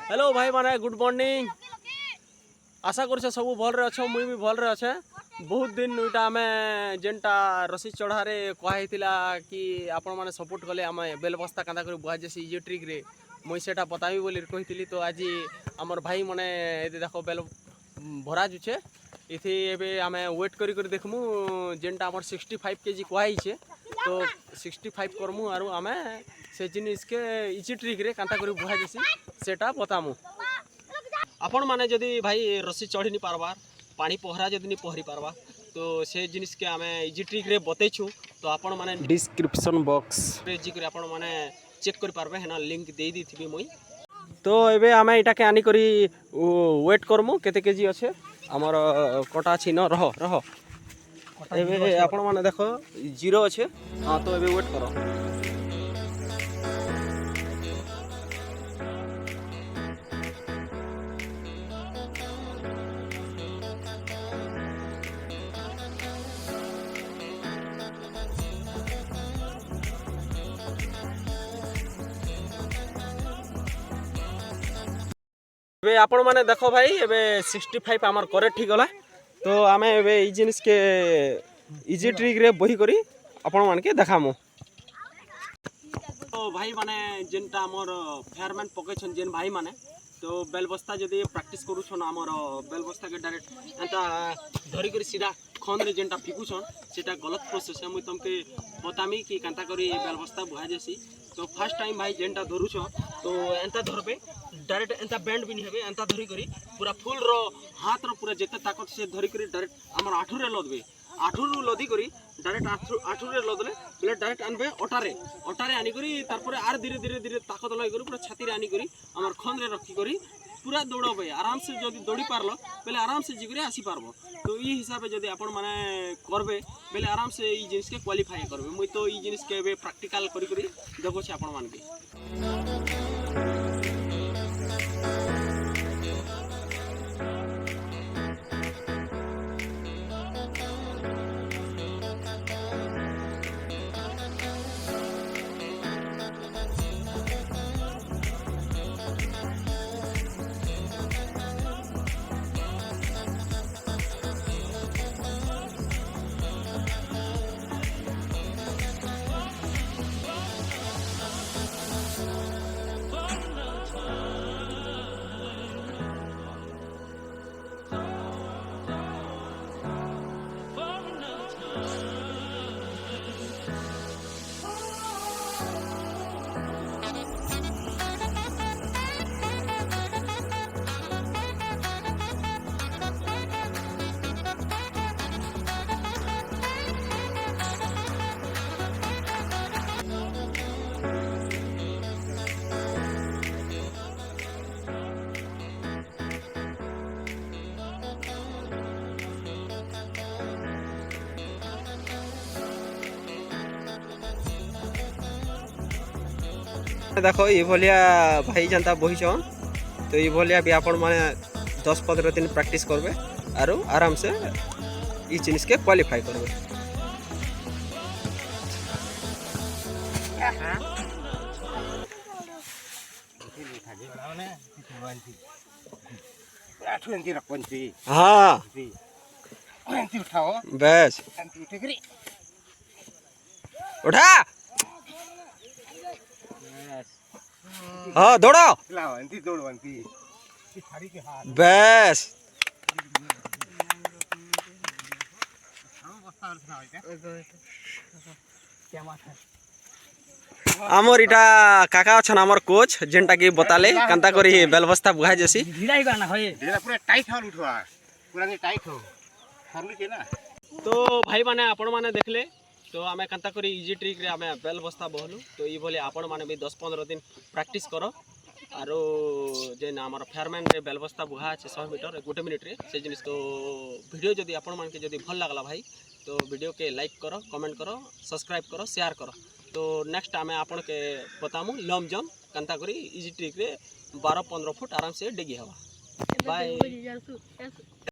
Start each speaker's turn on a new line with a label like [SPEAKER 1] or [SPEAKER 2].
[SPEAKER 1] Hello भाई माने good morning. आशा कर सब भल अच्छ मुई भी भल अच्छे। बहुत दिन इटा आम जेनटा रसी चढ़ारे कहुई कि आपण मैंने सपोर्ट कले आम बेलबस्ता कांदा कर बुआ जैसे इजे ट्रिक रे मुई से बतावी बोली कही। तो आज आमर भाई मैंने देख बेल भरा जुचे इथे एबे आम वेट कर देखमु जेनटा आमर 65 केजी कहुई तो 65 करमु आरु आम से जिनिस के इजी ट्रिक रे कांता कर बुआ जैसी सेटा बतामु। आपण माने जदि भाई रस्सी चढ़ी नहीं पारबार पानी पहरा जदि नहीं पहरी पारबा तो से जिनिस के आम इजी ट्रिक रे बतैछु। तो आपण माने डिस्क्रिप्शन बॉक्स रे जी करे आपण माने चेक कर पारबे हेना लिंक दे दी थी मुई। तो एबे आम इटा के आनी करी वेट करमु केते केजी अच्छे आमर कटा अछि न रह रह एबे आपण माने देखो 0 अच्छे। हाँ तो एबे वेट करो। एबे आपण माने देखो भाई एबे 65 आमर करेक्ट ठीक गला। तो आमे एबे ई जिनिस के इजी ट्रिक रे बही करी आपण मान के देखामु। तो भाई माने जेनटा आमर फेयरमैन पकेछन जेन भाई माने तो बेलबस्ता जदि प्रैक्टिस करूछन आमर बेलबस्ता के डायरेक्ट एंता धरी करी सीधा खंद रे जेनटा फिकुछन सेटा गलत प्रोसेस है। मुई तुमके बतामी कि कांता करी बेलबस्ता बुआ जैसी। तो फर्स्ट टाइम भाई जेनटा धरुछ तो एंता धरबे डायरेक्ट एंता बेंड भी नहीं हेबे एंता धरी करी पूरा फुल रो हाथ रो पूरा जेते ताकत से धरी करी डायरेक्ट आमर आठू रे लदबे। आठू लदी करी डायरेक्ट आठू रे लदले बोले डायरेक्ट आनबे अटारे अटारे आनी करी तारपरे आर धीरे धीरे धीरे ताकत लगे करी पूरा छाती रे आनी करी आमर खंद रे रखी करी पूरा दौड़बे आराम से जदि दौड़ी पारलो बेले आराम से जिगरे आसी पारबो। तो ई हिसाब से जदि आपण माने करबे बेले आराम से ई जिनिस के क्वालिफाई करबे। मुई तो ई जिनिस के बे प्रैक्टिकल करी करी देखो छी आपण मान के। देखो ये भलिया भाई जनता बहीचन तो ये भलिया भी आपण माने 10-15 दिन प्रैक्टिस करबे आरो आराम से ई जिनिस के क्वालिफाई करबे। हाँ बस उठा हाँ दौड़ो बस आमर इटा काका अच्छा आमर कोच जेनटा कि बताले कांता करी बेलबस्ता बुआ जैसी। तो भाई माने आपण माने देखले तो आमे कांता करी इजी ट्रिक रे आमे बेलबस्ता बहलु। तो ये बोले आपण माने भी 10-15 दिन प्रैक्टिस करो आरो जेन आमर फेयरमैन रे बेलबस्ता बुहा আছে 100 मीटर 1 मिनिट रे से जिनिस। तो वीडियो जदि आपण मान के जदि भल लागला भाई तो वीडियो के लाइक करो कमेंट करो सब्सक्राइब करो शेयर करो। तो नेक्स्ट आमे आपण के बतामु लॉन्ग जंप कांता करी इजी ट्रिक रे 12-15 फुट आराम से डेगी हवा। बाय।